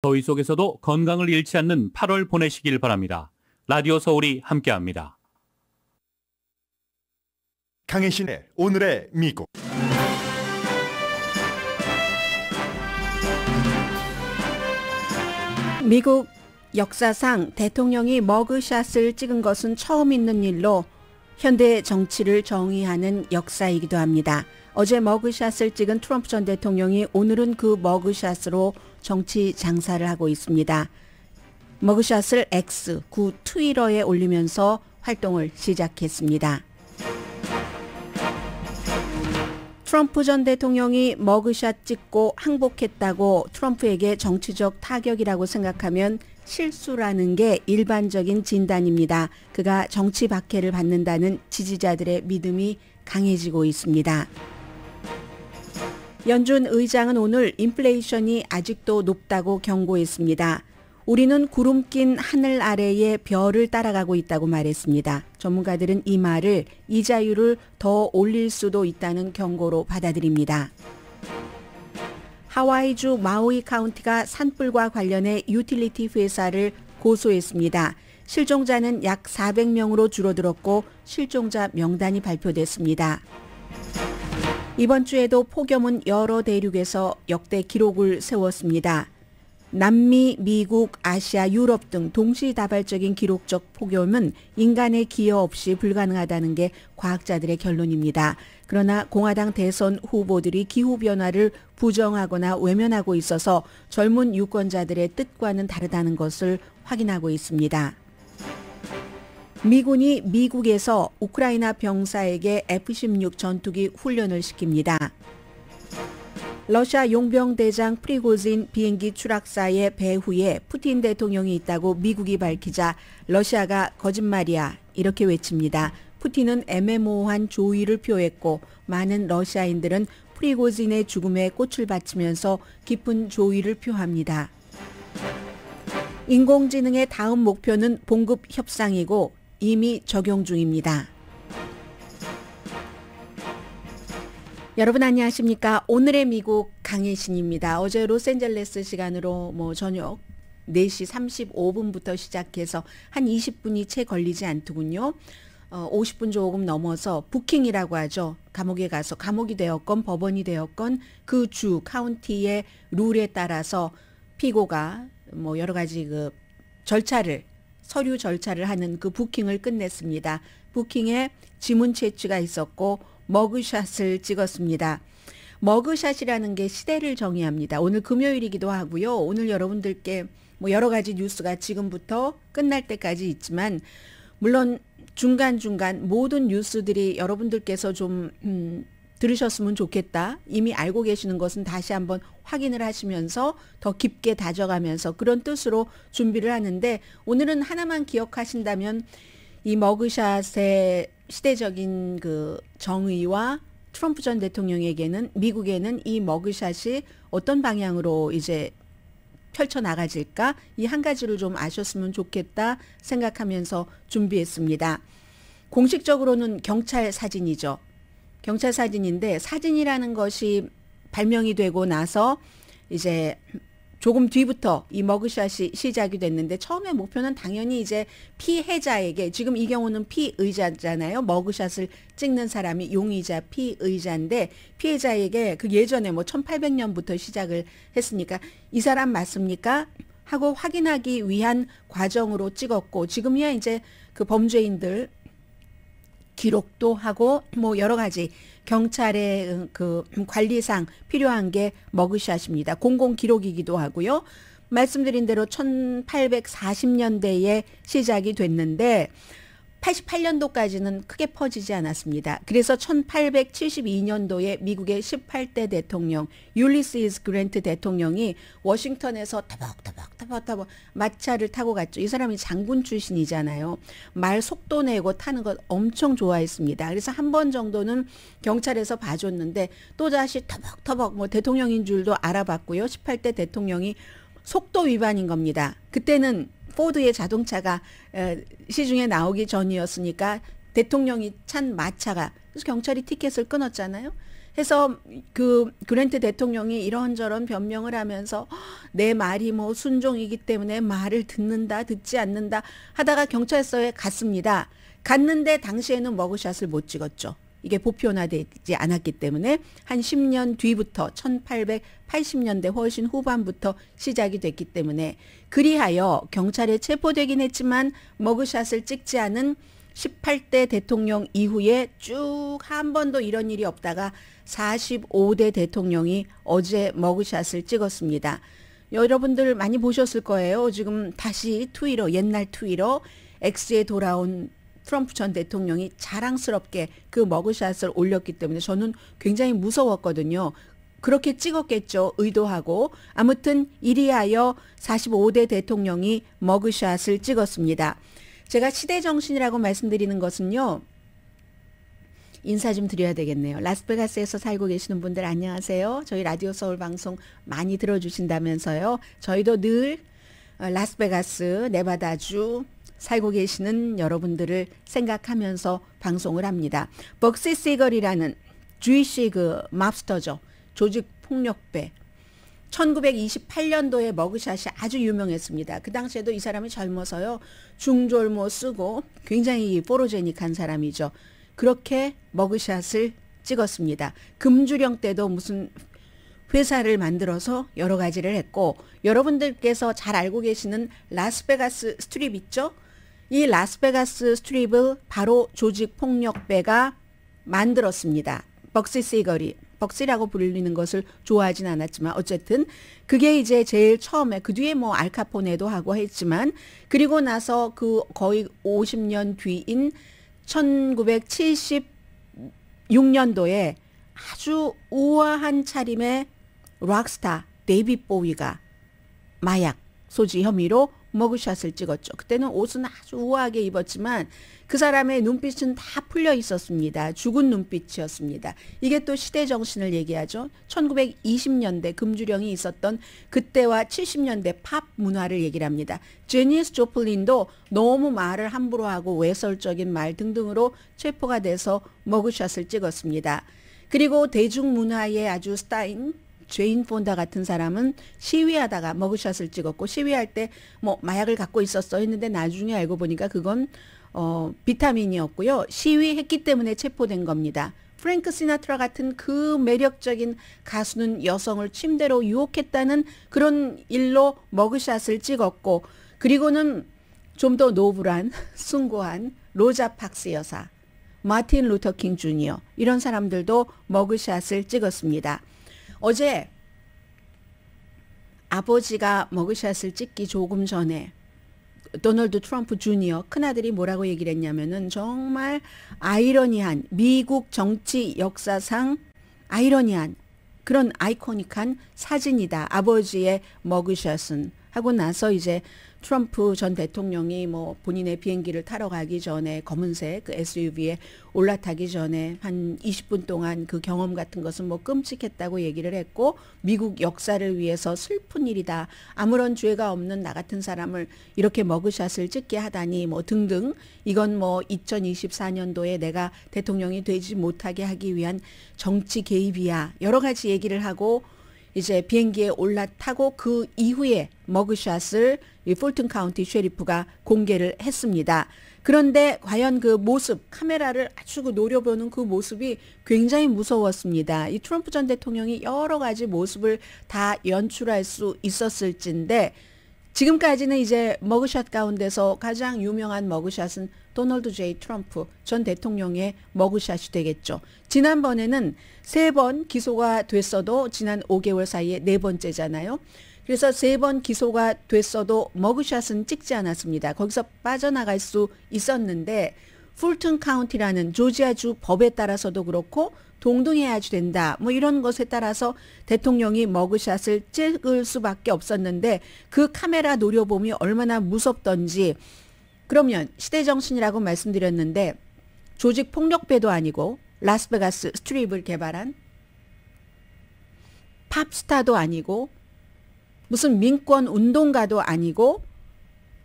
더위 속에서도 건강을 잃지 않는 8월 보내시길 바랍니다. 라디오 서울이 함께합니다. 강혜신의 오늘의 미국. 미국 역사상 대통령이 머그샷을 찍은 것은 처음 있는 일로 현대 정치를 정의하는 역사이기도 합니다. 어제 머그샷을 찍은 트럼프 전 대통령이 오늘은 그 머그샷으로 정치 장사를 하고 있습니다. 머그샷을 X, 구 트위터에 올리면서 활동을 시작했습니다. 트럼프 전 대통령이 머그샷 찍고 항복했다고 트럼프에게 정치적 타격이라고 생각하면 실수라는 게 일반적인 진단입니다. 그가 정치 박해를 받는다는 지지자들의 믿음이 강해지고 있습니다. 연준 의장은 오늘 인플레이션이 아직도 높다고 경고했습니다. 우리는 구름 낀 하늘 아래의 별을 따라가고 있다고 말했습니다. 전문가들은 이 말을 이자율을 더 올릴 수도 있다는 경고로 받아들입니다. 하와이주 마우이 카운티가 산불과 관련해 유틸리티 회사를 고소했습니다. 실종자는 약 400명으로 줄어들었고 실종자 명단이 발표됐습니다. 이번 주에도 폭염은 여러 대륙에서 역대 기록을 세웠습니다. 남미, 미국, 아시아, 유럽 등 동시다발적인 기록적 폭염은 인간의 기여 없이 불가능하다는 게 과학자들의 결론입니다. 그러나 공화당 대선 후보들이 기후변화를 부정하거나 외면하고 있어서 젊은 유권자들의 뜻과는 다르다는 것을 확인하고 있습니다. 미군이 미국에서 우크라이나 병사에게 F-16 전투기 훈련을 시킵니다. 러시아 용병대장 프리고진 비행기 추락사의 배후에 푸틴 대통령이 있다고 미국이 밝히자 러시아가 거짓말이야 이렇게 외칩니다. 푸틴은 애매모호한 조의를 표했고 많은 러시아인들은 프리고진의 죽음에 꽃을 바치면서 깊은 조의를 표합니다. 인공지능의 다음 목표는 봉급 협상이고 이미 적용 중입니다. 여러분 안녕하십니까? 오늘의 미국 강혜신입니다. 어제 로스앤젤레스 시간으로 저녁 4시 35분부터 시작해서 한 20분이 채 걸리지 않더군요. 50분 조금 넘어서 부킹이라고 하죠. 감옥에 가서 감옥이 되었건 법원이 되었건 그 주 카운티의 룰에 따라서 피고가 여러 가지 그 서류 절차를 하는 그 부킹을 끝냈습니다. 부킹에 지문 채취가 있었고 머그샷을 찍었습니다. 머그샷이라는 게 시대를 정의합니다. 오늘 금요일이기도 하고요. 오늘 여러분들께 여러 가지 뉴스가 지금부터 끝날 때까지 있지만 물론 중간중간 모든 뉴스들이 여러분들께서 좀 들으셨으면 좋겠다. 이미 알고 계시는 것은 다시 한번 확인을 하시면서 더 깊게 다져가면서 그런 뜻으로 준비를 하는데 오늘은 하나만 기억하신다면 이 머그샷의 시대적인 그 정의와 트럼프 전 대통령에게는 미국에는 이 머그샷이 어떤 방향으로 이제 펼쳐나가질까 이 한 가지를 좀 아셨으면 좋겠다 생각하면서 준비했습니다. 공식적으로는 경찰 사진이죠. 경찰 사진인데 사진이라는 것이 발명이 되고 나서 이제 조금 뒤부터 이 머그샷이 시작이 됐는데 처음에 목표는 당연히 이제 피해자에게 지금 이 경우는 피의자잖아요. 머그샷을 찍는 사람이 용의자 피의자인데 피해자에게 그 예전에 1800년부터 시작을 했으니까 이 사람 맞습니까? 하고 확인하기 위한 과정으로 찍었고 지금이야 이제 그 범죄인들 기록도 하고 여러 가지 경찰의 그 관리상 필요한 게 머그샷입니다. 공공 기록이기도 하고요. 말씀드린 대로 1840년대에 시작이 됐는데 88년도까지는 크게 퍼지지 않았습니다. 그래서 1872년도에 미국의 18대 대통령 율리시스 그랜트 대통령이 워싱턴에서 타벅타벅 마차를 타고 갔죠. 이 사람이 장군 출신이잖아요. 말 속도 내고 타는 것 엄청 좋아했습니다. 그래서 한 번 정도는 경찰에서 봐줬는데 또다시 터벅터벅 대통령인 줄도 알아봤고요. 18대 대통령이 속도 위반인 겁니다. 그때는 포드의 자동차가 시중에 나오기 전이었으니까 대통령이 찬 마차가 그래서 경찰이 티켓을 끊었잖아요. 해서 그 그랜트 대통령이 이런저런 변명을 하면서 내 말이 뭐 순종이기 때문에 말을 듣는다 듣지 않는다 하다가 경찰서에 갔습니다. 갔는데 당시에는 머그샷을 못 찍었죠. 이게 보편화되지 않았기 때문에 한 10년 뒤부터 1880년대 훨씬 후반부터 시작이 됐기 때문에 그리하여 경찰에 체포되긴 했지만 머그샷을 찍지 않은 18대 대통령 이후에 쭉 한 번도 이런 일이 없다가 45대 대통령이 어제 머그샷을 찍었습니다. 여러분들 많이 보셨을 거예요. 지금 다시 트위터, 옛날 트위터 X에 돌아온 트럼프 전 대통령이 자랑스럽게 그 머그샷을 올렸기 때문에 저는 굉장히 무서웠거든요. 그렇게 찍었겠죠. 의도하고. 아무튼 이리하여 45대 대통령이 머그샷을 찍었습니다. 제가 시대정신이라고 말씀드리는 것은요. 인사 좀 드려야 되겠네요. 라스베가스에서 살고 계시는 분들 안녕하세요. 저희 라디오 서울 방송 많이 들어주신다면서요. 저희도 늘 라스베가스, 네바다주 살고 계시는 여러분들을 생각하면서 방송을 합니다. 벅시 시걸이라는 주이시 그 맙스터죠. 조직 폭력배. 1928년도에 머그샷이 아주 유명했습니다. 그 당시에도 이 사람이 젊어서요. 중졸모 쓰고 굉장히 포로제닉한 사람이죠. 그렇게 머그샷을 찍었습니다. 금주령 때도 무슨 회사를 만들어서 여러 가지를 했고 여러분들께서 잘 알고 계시는 라스베가스 스트립 있죠? 이 라스베가스 스트립을 바로 조직폭력배가 만들었습니다. 벅시 시걸이. 벅시라고 불리는 것을 좋아하진 않았지만 어쨌든 그게 이제 제일 처음에 그 뒤에 뭐 알카포네도 하고 했지만 그리고 나서 그 거의 50년 뒤인 1976년도에 아주 우아한 차림의 락스타 데이빗 보위가 마약 소지 혐의로 머그샷을 찍었죠. 그때는 옷은 아주 우아하게 입었지만 그 사람의 눈빛은 다 풀려 있었습니다. 죽은 눈빛이었습니다. 이게 또 시대 정신을 얘기하죠. 1920년대 금주령이 있었던 그때와 70년대 팝 문화를 얘기를 합니다. 제니스 조플린도 너무 말을 함부로 하고 외설적인 말 등등으로 체포가 돼서 머그샷을 찍었습니다. 그리고 대중문화의 아주 스타인 제인 폰다 같은 사람은 시위하다가 머그샷을 찍었고 시위할 때 뭐 마약을 갖고 있었어 했는데 나중에 알고 보니까 그건 비타민이었고요. 시위했기 때문에 체포된 겁니다. 프랭크 시나트라 같은 그 매력적인 가수는 여성을 침대로 유혹했다는 그런 일로 머그샷을 찍었고 그리고는 좀 더 노블한 숭고한 로자 박스 여사, 마틴 루터 킹 주니어 이런 사람들도 머그샷을 찍었습니다. 어제 아버지가 머그샷을 찍기 조금 전에 도널드 트럼프 주니어 큰아들이 뭐라고 얘기를 했냐면은 정말 아이러니한 미국 정치 역사상 아이러니한 그런 아이코닉한 사진이다. 아버지의 머그샷은 하고 나서 이제 트럼프 전 대통령이 뭐 본인의 비행기를 타러 가기 전에 검은색 그 SUV에 올라타기 전에 한 20분 동안 그 경험 같은 것은 뭐 끔찍했다고 얘기를 했고 미국 역사를 위해서 슬픈 일이다. 아무런 죄가 없는 나 같은 사람을 이렇게 머그샷을 찍게 하다니 뭐 등등 이건 뭐 2024년도에 내가 대통령이 되지 못하게 하기 위한 정치 개입이야. 여러 가지 얘기를 하고 이제 비행기에 올라타고 그 이후에 머그샷을 이 풀튼 카운티 셰리프가 공개를 했습니다. 그런데 과연 그 모습, 카메라를 아주 노려보는 그 모습이 굉장히 무서웠습니다. 이 트럼프 전 대통령이 여러 가지 모습을 다 연출할 수 있었을진데 지금까지는 이제 머그샷 가운데서 가장 유명한 머그샷은 도널드 제이 트럼프 전 대통령의 머그샷이 되겠죠. 지난번에는 3번 기소가 됐어도 지난 5개월 사이에 4번째잖아요. 그래서 3번 기소가 됐어도 머그샷은 찍지 않았습니다. 거기서 빠져나갈 수 있었는데 풀튼 카운티라는 조지아주 법에 따라서도 그렇고 동등해야 된다. 뭐 이런 것에 따라서 대통령이 머그샷을 찍을 수밖에 없었는데 그 카메라 노려보면 얼마나 무섭던지. 그러면 시대정신이라고 말씀드렸는데 조직 폭력배도 아니고 라스베가스 스트립을 개발한 팝스타도 아니고 무슨 민권 운동가도 아니고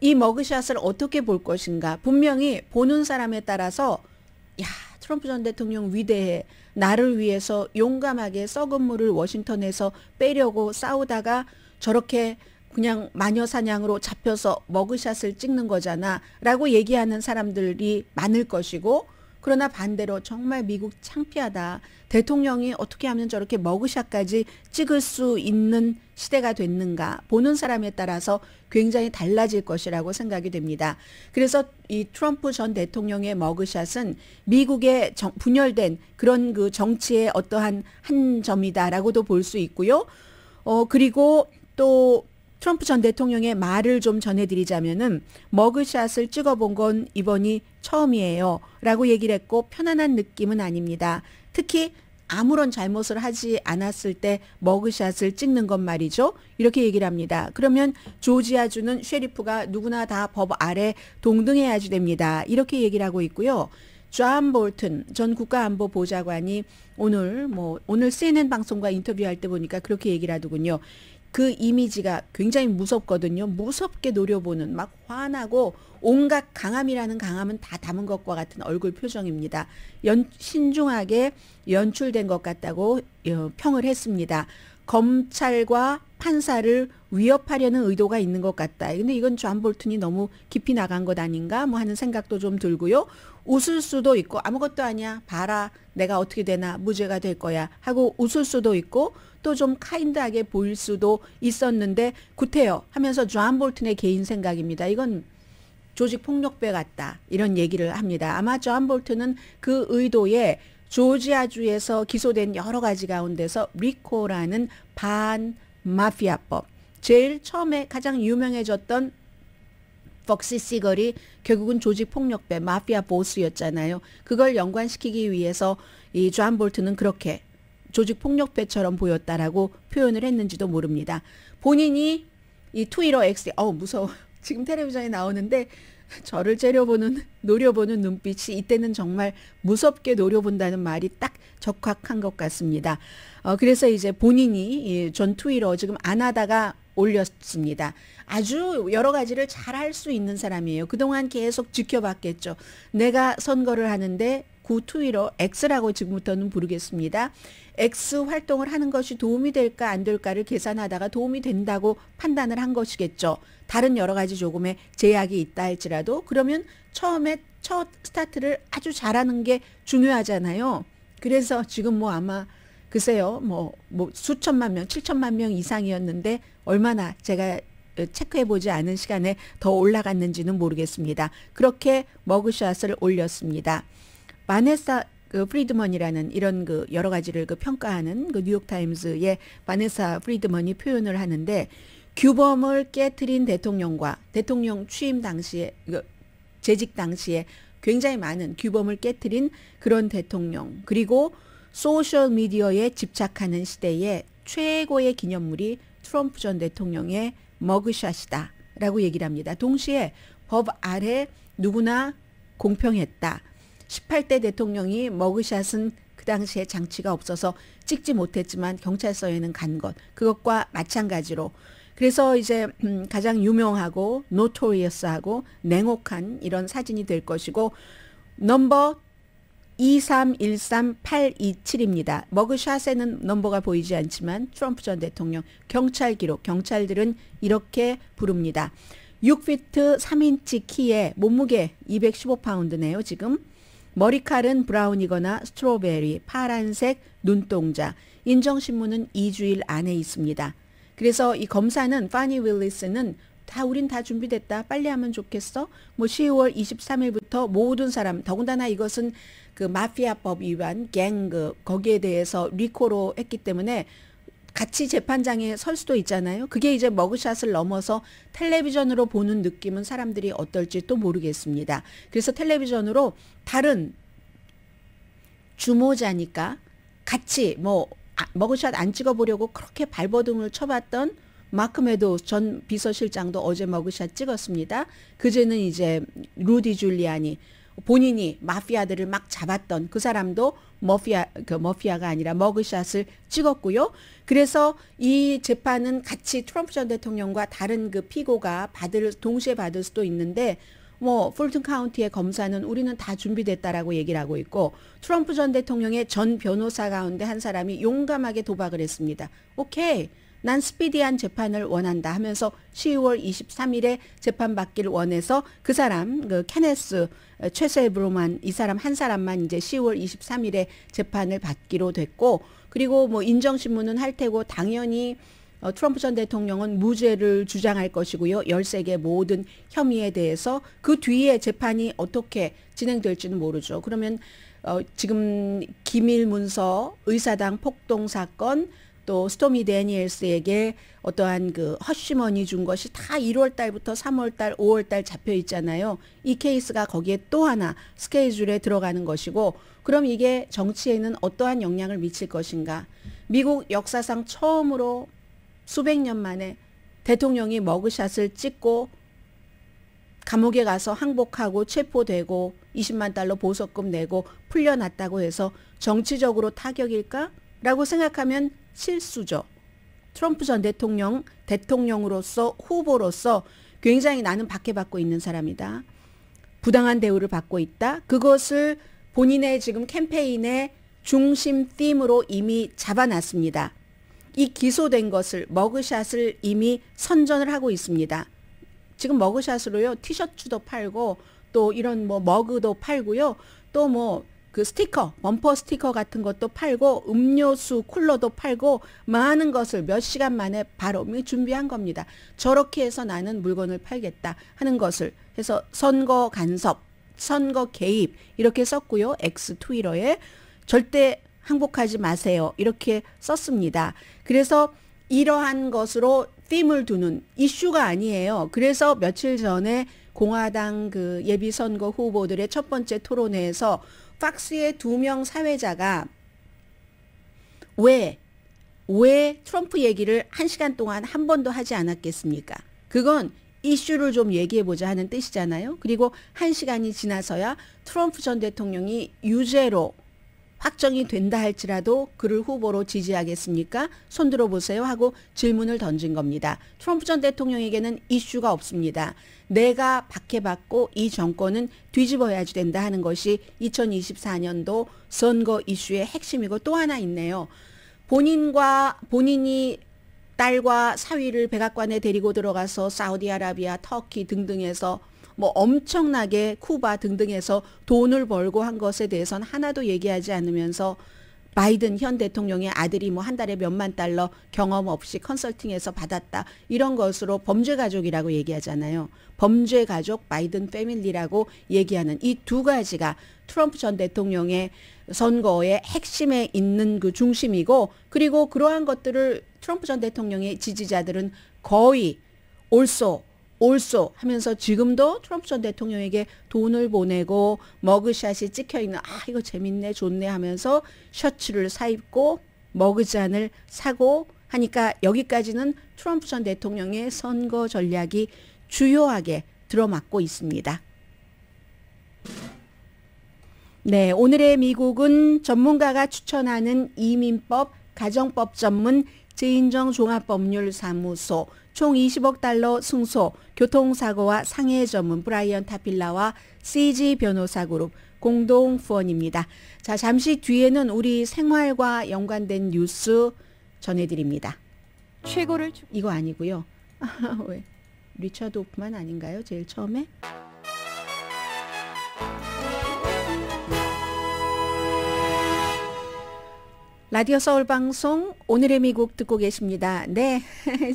이 머그샷을 어떻게 볼 것인가. 분명히 보는 사람에 따라서 야 트럼프 전 대통령 위대해. 나를 위해서 용감하게 썩은 물을 워싱턴에서 빼려고 싸우다가 저렇게 그냥 마녀 사냥으로 잡혀서 머그샷을 찍는 거잖아 라고 얘기하는 사람들이 많을 것이고, 그러나 반대로 정말 미국 창피하다. 대통령이 어떻게 하면 저렇게 머그샷까지 찍을 수 있는 시대가 됐는가. 보는 사람에 따라서 굉장히 달라질 것이라고 생각이 됩니다. 그래서 이 트럼프 전 대통령의 머그샷은 미국의 분열된 그런 그 정치의 어떠한 한 점이다라고도 볼 수 있고요. 그리고 또 트럼프 전 대통령의 말을 좀 전해드리자면은 머그샷을 찍어본 건 이번이 처음이에요 라고 얘기를 했고, 편안한 느낌은 아닙니다. 특히 아무런 잘못을 하지 않았을 때 머그샷을 찍는 건 말이죠. 이렇게 얘기를 합니다. 그러면 조지아주는 셰리프가 누구나 다 법 아래 동등해야지 됩니다. 이렇게 얘기를 하고 있고요. 존 볼튼 전 국가안보보좌관이 오늘 CNN 방송과 인터뷰할 때 보니까 그렇게 얘기를 하더군요. 그 이미지가 굉장히 무섭거든요. 무섭게 노려보는, 막 화나고 온갖 강함이라는 강함은 다 담은 것과 같은 얼굴 표정입니다. 신중하게 연출된 것 같다고 평을 했습니다. 검찰과 판사를 위협하려는 의도가 있는 것 같다. 근데 이건 존 볼튼이 너무 깊이 나간 것 아닌가 뭐 하는 생각도 좀 들고요. 웃을 수도 있고 아무것도 아니야. 봐라. 내가 어떻게 되나 무죄가 될 거야 하고 웃을 수도 있고, 또 좀 카인드하게 보일 수도 있었는데 구태여 하면서 존 볼튼의 개인 생각입니다. 이건 조직 폭력배 같다 이런 얘기를 합니다. 아마 존 볼튼은 그 의도에 조지아주에서 기소된 여러 가지 가운데서 리코라는 반마피아법, 제일 처음에 가장 유명해졌던 벅시 시걸이 결국은 조직 폭력배 마피아 보스였잖아요. 그걸 연관시키기 위해서 이 존 볼튼은 그렇게 조직 폭력배처럼 보였다라고 표현을 했는지도 모릅니다. 본인이 이 트위터 X, 무서워. 지금 텔레비전에 나오는데 저를 노려보는 눈빛이 이때는 정말 무섭게 노려본다는 말이 딱 적확한 것 같습니다. 그래서 이제 본인이 전 트위터 지금 안 하다가 올렸습니다. 아주 여러 가지를 잘 할 수 있는 사람이에요. 그동안 계속 지켜봤겠죠. 내가 선거를 하는데 구 트위터 X라고 지금부터는 부르겠습니다. X 활동을 하는 것이 도움이 될까 안 될까를 계산하다가 도움이 된다고 판단을 한 것이겠죠. 다른 여러 가지 조금의 제약이 있다 할지라도 그러면 처음에 첫 스타트를 아주 잘하는 게 중요하잖아요. 그래서 지금 아마 글쎄요 수천만 명, 7천만 명 이상이었는데 얼마나 제가 체크해보지 않은 시간에 더 올라갔는지는 모르겠습니다. 그렇게 머그샷을 올렸습니다. 바네사 프리드먼이라는 이런 여러 가지를 평가하는 뉴욕타임스의 바네사 프리드먼이 표현을 하는데, 규범을 깨트린 대통령과 대통령 취임 당시에 재직 당시에 굉장히 많은 규범을 깨트린 그런 대통령, 그리고 소셜 미디어에 집착하는 시대에 최고의 기념물이 트럼프 전 대통령의 머그샷이다 라고 얘기를 합니다. 동시에 법 아래 누구나 공평했다. 18대 대통령이 머그샷은 그 당시에 장치가 없어서 찍지 못했지만 경찰서에는 간 것, 그것과 마찬가지로, 그래서 이제 가장 유명하고 노토리어스하고 냉혹한 이런 사진이 될 것이고, 넘버 2313827입니다. 머그샷에는 넘버가 보이지 않지만 트럼프 전 대통령 경찰 기록, 경찰들은 이렇게 부릅니다. 6피트 3인치 키에 몸무게 215파운드네요. 지금 머리칼은 브라운이거나 스트로베리, 파란색 눈동자, 인정신문은 2주일 안에 있습니다. 그래서 이 검사는 파니 윌리스는 우린 다 준비됐다. 빨리 하면 좋겠어. 10월 23일부터 모든 사람, 더군다나 이것은 그 마피아법 위반 거기에 대해서 리코로 했기 때문에 같이 재판장에 설 수도 있잖아요. 그게 이제 머그샷을 넘어서 텔레비전으로 보는 느낌은 사람들이 어떨지 또 모르겠습니다. 그래서 텔레비전으로 다른 주모자니까 같이 머그샷 안 찍어보려고 그렇게 발버둥을 쳐봤던 마크 메도우스 전 비서실장도 어제 머그샷 찍었습니다. 그제는 이제 루디 줄리아니, 본인이 마피아들을 막 잡았던 그 사람도 머피아가 아니라 머그샷을 찍었고요. 그래서 이 재판은 같이 트럼프 전 대통령과 다른 그 피고가 동시에 받을 수도 있는데 뭐 풀튼 카운티의 검사는 우리는 다 준비됐다라고 얘기를 하고 있고 트럼프 전 대통령의 전 변호사 가운데 한 사람이 용감하게 도박을 했습니다. 오케이. 난 스피디한 재판을 원한다 하면서 12월 23일에 재판받기를 원해서 그 사람 그 케네스 최세 브로만 이 사람 한 사람만 이제 10월 23일에 재판을 받기로 됐고 그리고 뭐 인정신문은 할 테고 당연히 트럼프 전 대통령은 무죄를 주장할 것이고요. 13개 모든 혐의에 대해서 그 뒤에 재판이 어떻게 진행될지는 모르죠. 그러면 지금 기밀 문서, 의사당 폭동 사건 또 스토미 데니엘스에게 어떠한 그 허쉬머니 준 것이 다 1월 달부터 3월 달, 5월 달 잡혀 있잖아요. 이 케이스가 거기에 또 하나 스케줄에 들어가는 것이고 그럼 이게 정치에는 어떠한 영향을 미칠 것인가. 미국 역사상 처음으로 수백 년 만에 대통령이 머그샷을 찍고 감옥에 가서 항복하고 체포되고 20만 달러 보석금 내고 풀려났다고 해서 정치적으로 타격일까? 라고 생각하면 실수죠. 트럼프 전 대통령으로서 후보로서 굉장히 나는 박해받고 있는 사람이다. 부당한 대우를 받고 있다. 그것을 본인의 지금 캠페인의 중심 팀으로 이미 잡아놨습니다. 이 기소된 것을 머그샷을 이미 선전을 하고 있습니다. 지금 머그샷으로요 티셔츠도 팔고 또 이런 뭐 머그도 팔고요. 또 뭐 그 스티커, 범퍼 스티커 같은 것도 팔고 음료수 쿨러도 팔고 많은 것을 몇 시간 만에 바로 준비한 겁니다. 저렇게 해서 나는 물건을 팔겠다 하는 것을 해서 선거 간섭, 선거 개입 이렇게 썼고요. X 트위터에 절대 항복하지 마세요. 이렇게 썼습니다. 그래서 이러한 것으로 팀을 두는 이슈가 아니에요. 그래서 며칠 전에 공화당 그 예비선거 후보들의 첫 번째 토론회에서 팍스의 2명 사회자가 왜 트럼프 얘기를 1시간 동안 한 번도 하지 않았겠습니까? 그건 이슈를 좀 얘기해보자 하는 뜻이잖아요. 그리고 1시간이 지나서야 트럼프 전 대통령이 유죄로 확정이 된다 할지라도 그를 후보로 지지하겠습니까? 손 들어보세요 하고 질문을 던진 겁니다. 트럼프 전 대통령에게는 이슈가 없습니다. 내가 박해받고 이 정권은 뒤집어야지 된다 하는 것이 2024년도 선거 이슈의 핵심이고 또 하나 있네요. 본인이 딸과 사위를 백악관에 데리고 들어가서 사우디아라비아, 터키 등등에서 뭐 엄청나게 쿠바 등등에서 돈을 벌고 한 것에 대해서는 하나도 얘기하지 않으면서 바이든 현 대통령의 아들이 뭐 한 달에 몇만 달러 경험 없이 컨설팅해서 받았다. 이런 것으로 범죄 가족이라고 얘기하잖아요. 범죄 가족 바이든 패밀리라고 얘기하는 이 두 가지가 트럼프 전 대통령의 선거의 핵심에 있는 그 중심이고 그리고 그러한 것들을 트럼프 전 대통령의 지지자들은 거의 올소 하면서 지금도 트럼프 전 대통령에게 돈을 보내고 머그샷이 찍혀있는 이거 재밌네 좋네 하면서 셔츠를 사입고 머그잔을 사고 하니까 여기까지는 트럼프 전 대통령의 선거 전략이 주요하게 들어맞고 있습니다. 네, 오늘의 미국은 전문가가 추천하는 이민법, 가정법 전문 제인정 종합법률사무소 총 20억 달러 승소, 교통사고와 상해 전문 브라이언 타필라와 CG 변호사그룹 공동 후원입니다. 자, 잠시 뒤에는 우리 생활과 연관된 뉴스 전해드립니다. 이거 아니고요. 왜? 리처드 호프만 아닌가요? 제일 처음에? 라디오 서울 방송 오늘의 미국 듣고 계십니다. 네,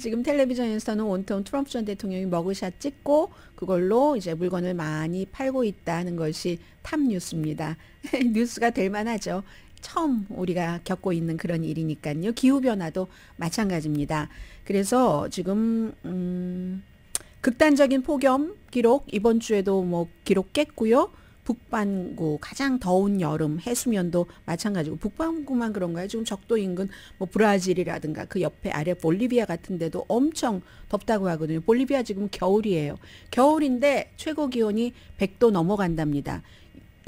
지금 텔레비전에서는 온통 트럼프 전 대통령이 머그샷 찍고 그걸로 이제 물건을 많이 팔고 있다는 것이 탑 뉴스입니다. 뉴스가 될 만하죠. 처음 우리가 겪고 있는 그런 일이니까요. 기후변화도 마찬가지입니다. 그래서 지금 극단적인 폭염 기록 이번 주에도 뭐 기록 깼고요. 북반구 가장 더운 여름 해수면도 마찬가지고 북반구만 그런가요? 지금 적도 인근 뭐 브라질이라든가 그 옆에 아래 볼리비아 같은 데도 엄청 덥다고 하거든요. 볼리비아 지금 겨울이에요. 겨울인데 최고 기온이 100도 넘어간답니다.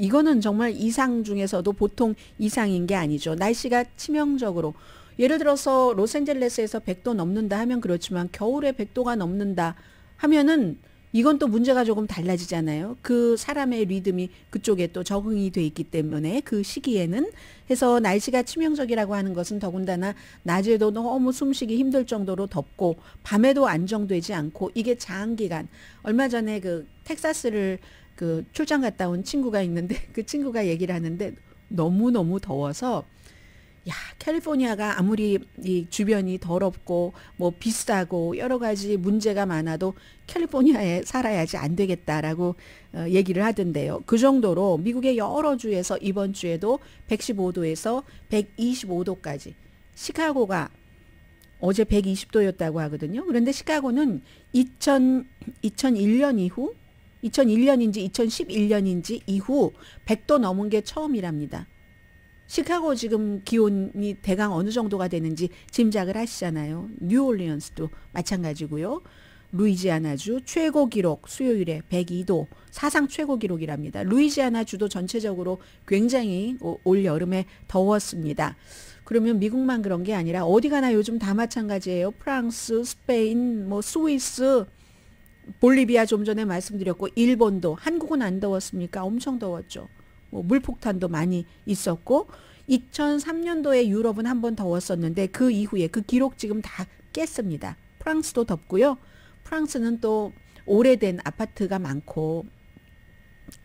이거는 정말 이상 중에서도 보통 이상인 게 아니죠. 날씨가 치명적으로 예를 들어서 로스앤젤레스에서 100도 넘는다 하면 그렇지만 겨울에 100도가 넘는다 하면은 이건 또 문제가 조금 달라지잖아요. 그 사람의 리듬이 그쪽에 또 적응이 돼 있기 때문에 그 시기에는 해서 날씨가 치명적이라고 하는 것은 더군다나 낮에도 너무 숨쉬기 힘들 정도로 덥고 밤에도 안정되지 않고 이게 장기간 얼마 전에 그 텍사스를 그 출장 갔다 온 친구가 있는데 그 친구가 얘기를 하는데 너무너무 더워서 야, 캘리포니아가 아무리 이 주변이 더럽고 뭐 비싸고 여러 가지 문제가 많아도 캘리포니아에 살아야지 안 되겠다라고 얘기를 하던데요. 그 정도로 미국의 여러 주에서 이번 주에도 115도에서 125도까지 시카고가 어제 120도였다고 하거든요. 그런데 시카고는 2001년 이후 2001년인지 2011년인지 이후 100도 넘은 게 처음이랍니다. 시카고 지금 기온이 대강 어느 정도가 되는지 짐작을 하시잖아요. 뉴올리언스도 마찬가지고요. 루이지아나주 최고 기록 수요일에 102도 사상 최고 기록이랍니다. 루이지아나주도 전체적으로 굉장히 올 여름에 더웠습니다. 그러면 미국만 그런 게 아니라 어디 가나 요즘 다 마찬가지예요. 프랑스, 스페인, 뭐 스위스, 볼리비아 좀 전에 말씀드렸고 일본도 한국은 안 더웠습니까? 엄청 더웠죠. 뭐 물폭탄도 많이 있었고 2003년도에 유럽은 한번 더웠었는데 그 이후에 그 기록 지금 다 깼습니다. 프랑스도 덥고요. 프랑스는 또 오래된 아파트가 많고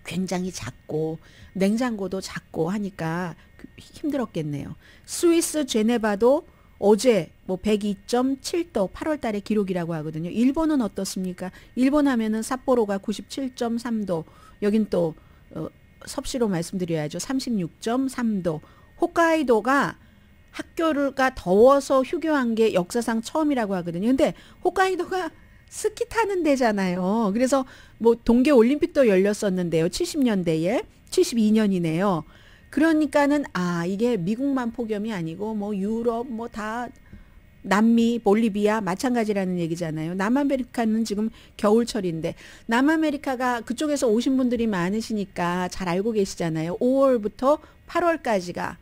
굉장히 작고 냉장고도 작고 하니까 힘들었겠네요. 스위스 제네바도 어제 뭐 102.7도 8월 달에 기록이라고 하거든요. 일본은 어떻습니까? 일본 하면은 삿포로가 97.3도 여긴 또 섭씨로 말씀드려야죠. 36.3도. 홋카이도가 학교가 더워서 휴교한 게 역사상 처음이라고 하거든요. 근데 홋카이도가 스키 타는 데잖아요. 그래서 뭐 동계 올림픽도 열렸었는데요. 70년대에 72년이네요. 그러니까는 이게 미국만 폭염이 아니고 뭐 유럽 뭐 다 남미, 볼리비아 마찬가지라는 얘기잖아요. 남아메리카는 지금 겨울철인데 남아메리카가 그쪽에서 오신 분들이 많으시니까 잘 알고 계시잖아요. 5월부터 8월까지가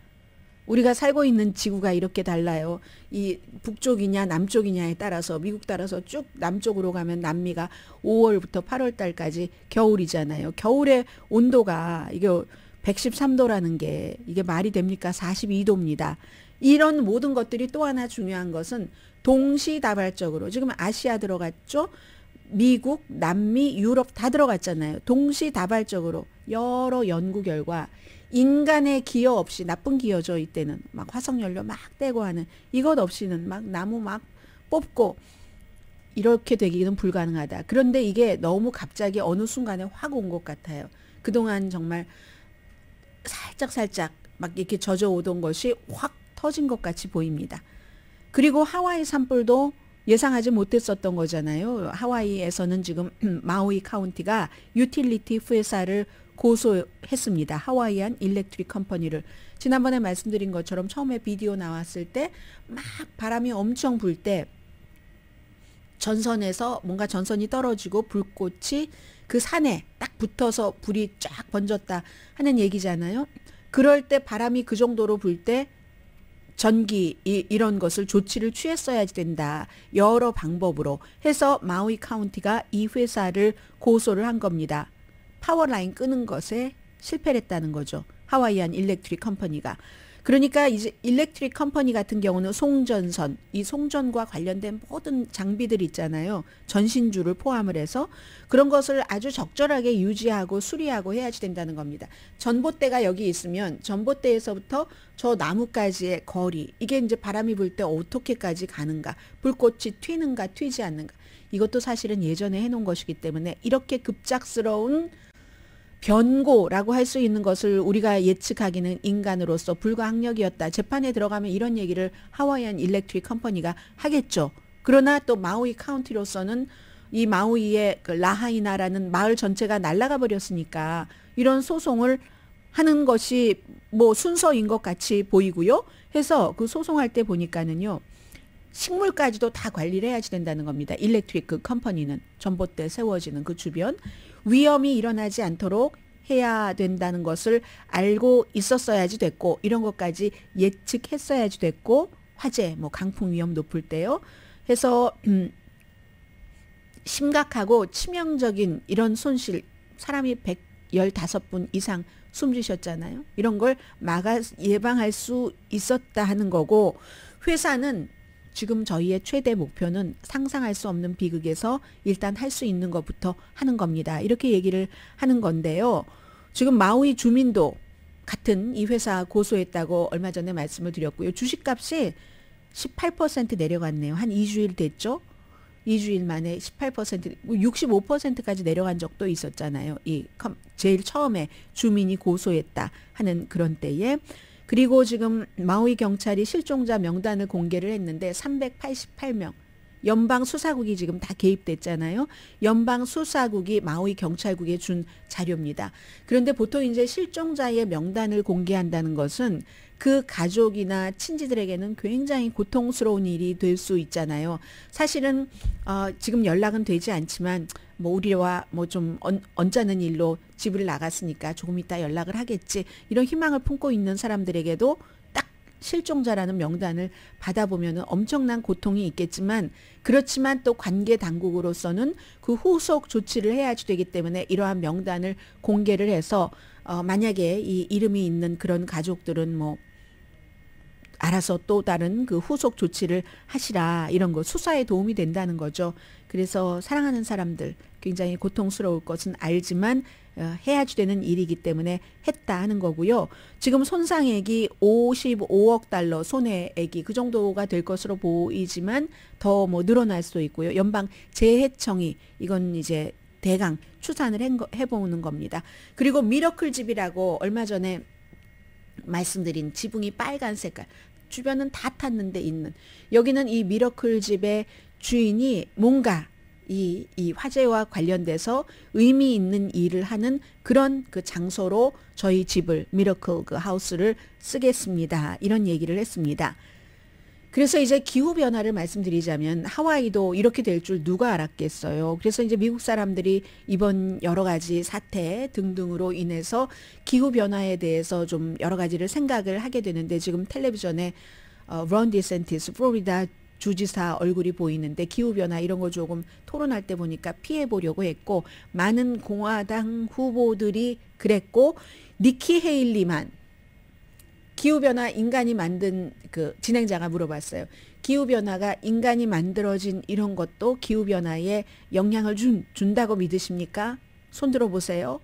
우리가 살고 있는 지구가 이렇게 달라요. 이 북쪽이냐 남쪽이냐에 따라서 미국 따라서 쭉 남쪽으로 가면 남미가 5월부터 8월 달까지 겨울이잖아요. 겨울의 온도가 이게 113도라는 게 이게 말이 됩니까? 42도입니다. 이런 모든 것들이 또 하나 중요한 것은 동시다발적으로 지금 아시아 들어갔죠. 미국, 남미, 유럽 다 들어갔잖아요. 동시다발적으로 여러 연구 결과 인간의 기여 없이 나쁜 기여죠. 이때는 막 화석연료 막 떼고 하는 이것 없이는 막 나무 막 뽑고 이렇게 되기는 불가능하다. 그런데 이게 너무 갑자기 어느 순간에 확 온 것 같아요. 그동안 정말 살짝 막 이렇게 젖어오던 것이 확 터진 것 같이 보입니다. 그리고 하와이 산불도 예상하지 못했었던 거잖아요. 하와이에서는 지금 마우이 카운티가 유틸리티 회사를 고소했습니다. 하와이안 일렉트릭 컴퍼니를. 지난번에 말씀드린 것처럼 처음에 비디오 나왔을 때 막 바람이 엄청 불 때 전선에서 뭔가 전선이 떨어지고 불꽃이 그 산에 딱 붙어서 불이 쫙 번졌다 하는 얘기잖아요. 그럴 때 바람이 그 정도로 불 때 전기 이런 것을 조치를 취했어야 된다. 여러 방법으로 해서 마우이 카운티가 이 회사를 고소를 한 겁니다. 파워라인 끄는 것에 실패를 했다는 거죠. 하와이안 일렉트릭 컴퍼니가. 그러니까 이제 일렉트릭 컴퍼니 같은 경우는 송전선, 이 송전과 관련된 모든 장비들 있잖아요. 전신주를 포함을 해서 그런 것을 아주 적절하게 유지하고 수리하고 해야지 된다는 겁니다. 전봇대가 여기 있으면 전봇대에서부터 저 나무까지의 거리, 이게 이제 바람이 불 때 어떻게까지 가는가, 불꽃이 튀는가 튀지 않는가, 이것도 사실은 예전에 해놓은 것이기 때문에 이렇게 급작스러운 변고라고 할 수 있는 것을 우리가 예측하기는 인간으로서 불가항력이었다. 재판에 들어가면 이런 얘기를 하와이안 일렉트릭 컴퍼니가 하겠죠. 그러나 또 마우이 카운티로서는 이 마우이의 그 라하이나라는 마을 전체가 날아가 버렸으니까 이런 소송을 하는 것이 뭐 순서인 것 같이 보이고요. 해서 그 소송할 때 보니까는요. 식물까지도 다 관리를 해야지 된다는 겁니다. 일렉트릭 그 컴퍼니는 전봇대 세워지는 그 주변 위험이 일어나지 않도록 해야 된다는 것을 알고 있었어야지 됐고 이런 것까지 예측했어야지 됐고 화재 뭐 강풍 위험 높을 때요. 해서 심각하고 치명적인 이런 손실, 사람이 115분 이상 숨지셨잖아요. 이런 걸 예방할 수 있었다 하는 거고, 회사는 지금 저희의 최대 목표는 상상할 수 없는 비극에서 일단 할 수 있는 것부터 하는 겁니다. 이렇게 얘기를 하는 건데요. 지금 마우이 주민도 같은 이 회사 고소했다고 얼마 전에 말씀을 드렸고요. 주식값이 18% 내려갔네요. 한 2주일 됐죠? 2주일 만에 18%, 65%까지 내려간 적도 있었잖아요. 제일 처음에 주민이 고소했다 하는 그런 때에. 그리고 지금 마우이 경찰이 실종자 명단을 공개를 했는데 388명. 연방 수사국이 지금 다 개입됐잖아요. 연방 수사국이 마우이 경찰국에 준 자료입니다. 그런데 보통 이제 실종자의 명단을 공개한다는 것은 그 가족이나 친지들에게는 굉장히 고통스러운 일이 될 수 있잖아요. 사실은 지금 연락은 되지 않지만 뭐 우리와 뭐 좀 언짢은 일로 집을 나갔으니까 조금 이따 연락을 하겠지, 이런 희망을 품고 있는 사람들에게도 딱 실종자라는 명단을 받아보면 엄청난 고통이 있겠지만, 그렇지만 또 관계 당국으로서는 그 후속 조치를 해야지 되기 때문에 이러한 명단을 공개를 해서 만약에 이 이름이 있는 그런 가족들은 뭐 알아서 또 다른 그 후속 조치를 하시라, 이런 거 수사에 도움이 된다는 거죠. 그래서 사랑하는 사람들 굉장히 고통스러울 것은 알지만 해야지 되는 일이기 때문에 했다 하는 거고요. 지금 손상액이 55억 달러 손해액이 그 정도가 될 것으로 보이지만 더 뭐 늘어날 수도 있고요. 연방 재해청이 이건 이제 대강 추산을 해보는 겁니다. 그리고 미러클 집이라고 얼마 전에 말씀드린 지붕이 빨간 색깔, 주변은 다 탔는데 있는, 여기는 이 미러클 집의 주인이 뭔가 이 화재와 관련돼서 의미 있는 일을 하는 그런 그 장소로 저희 집을, 미러클 그 하우스를 쓰겠습니다, 이런 얘기를 했습니다. 그래서 이제 기후변화를 말씀드리자면 하와이도 이렇게 될 줄 누가 알았겠어요. 그래서 이제 미국 사람들이 이번 여러 가지 사태 등등으로 인해서 기후변화에 대해서 좀 여러 가지를 생각을 하게 되는데, 지금 텔레비전에 론 디센티스 플로리다 주지사 얼굴이 보이는데 기후변화 이런 거 조금 토론할 때 보니까 피해보려고 했고, 많은 공화당 후보들이 그랬고, 니키 헤일리만 기후변화 인간이 만든, 그 진행자가 물어봤어요. 기후변화가 인간이 만들어진 이런 것도 기후변화에 영향을 준다고 믿으십니까? 손 들어보세요.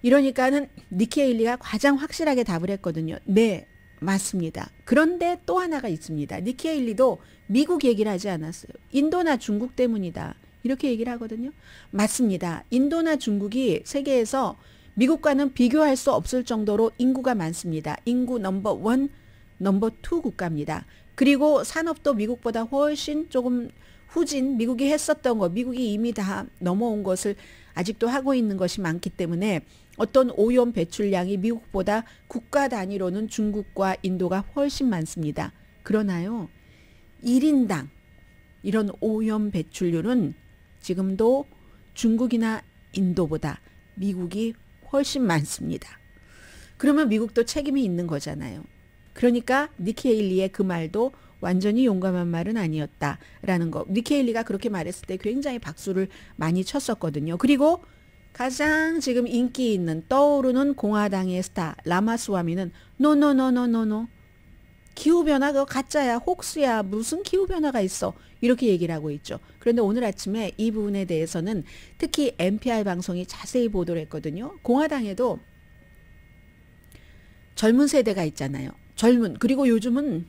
이러니까는 니키 헤일리가 가장 확실하게 답을 했거든요. 네, 맞습니다. 그런데 또 하나가 있습니다. 니키 헤일리도 미국 얘기를 하지 않았어요. 인도나 중국 때문이다, 이렇게 얘기를 하거든요. 맞습니다. 인도나 중국이 세계에서 미국과는 비교할 수 없을 정도로 인구가 많습니다. 인구 넘버 1, 넘버 2 국가입니다. 그리고 산업도 미국보다 훨씬 조금 후진, 미국이 했었던 거, 미국이 이미 다 넘어온 것을 아직도 하고 있는 것이 많기 때문에 어떤 오염 배출량이 미국보다 국가 단위로는 중국과 인도가 훨씬 많습니다. 그러나요, 1인당 이런 오염 배출률은 지금도 중국이나 인도보다 미국이 훨씬 많습니다. 그러면 미국도 책임이 있는 거잖아요. 그러니까 니키 헤일리의 그 말도 완전히 용감한 말은 아니었다라는 거. 니키 헤일리가 그렇게 말했을 때 굉장히 박수를 많이 쳤었거든요. 그리고 가장 지금 인기 있는 떠오르는 공화당의 스타 라마스와미는 노노노노노노, 기후변화 그거 가짜야, 혹스야, 무슨 기후변화가 있어, 이렇게 얘기를 하고 있죠. 그런데 오늘 아침에 이 부분에 대해서는 특히 NPR 방송이 자세히 보도를 했거든요. 공화당에도 젊은 세대가 있잖아요. 그리고 요즘은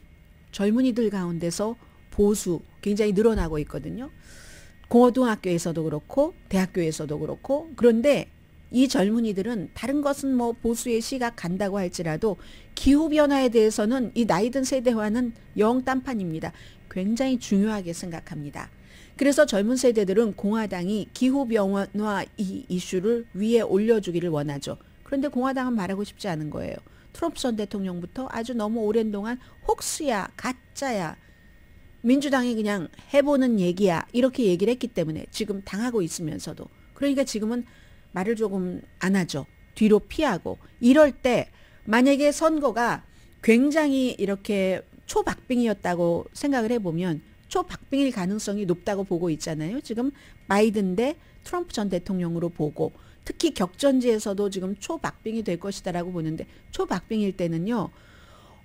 젊은이들 가운데서 보수 굉장히 늘어나고 있거든요. 고등학교에서도 그렇고 대학교에서도 그렇고. 그런데 이 젊은이들은 다른 것은 뭐 보수의 시각 간다고 할지라도 기후변화에 대해서는 이 나이든 세대와는 영 딴판입니다. 굉장히 중요하게 생각합니다. 그래서 젊은 세대들은 공화당이 기후변화 이 이슈를 위에 올려주기를 원하죠. 그런데 공화당은 말하고 싶지 않은 거예요. 트럼프 전 대통령부터 아주 너무 오랜 동안 혹스야, 가짜야, 민주당이 그냥 해보는 얘기야, 이렇게 얘기를 했기 때문에 지금 당하고 있으면서도, 그러니까 지금은 말을 조금 안 하죠. 뒤로 피하고. 이럴 때 만약에 선거가 굉장히 이렇게 초박빙이었다고 생각을 해보면 초박빙일 가능성이 높다고 보고 있잖아요. 지금 바이든 대 트럼프 전 대통령으로 보고 특히 격전지에서도 지금 초박빙이 될 것이다라고 보는데 초박빙일 때는요.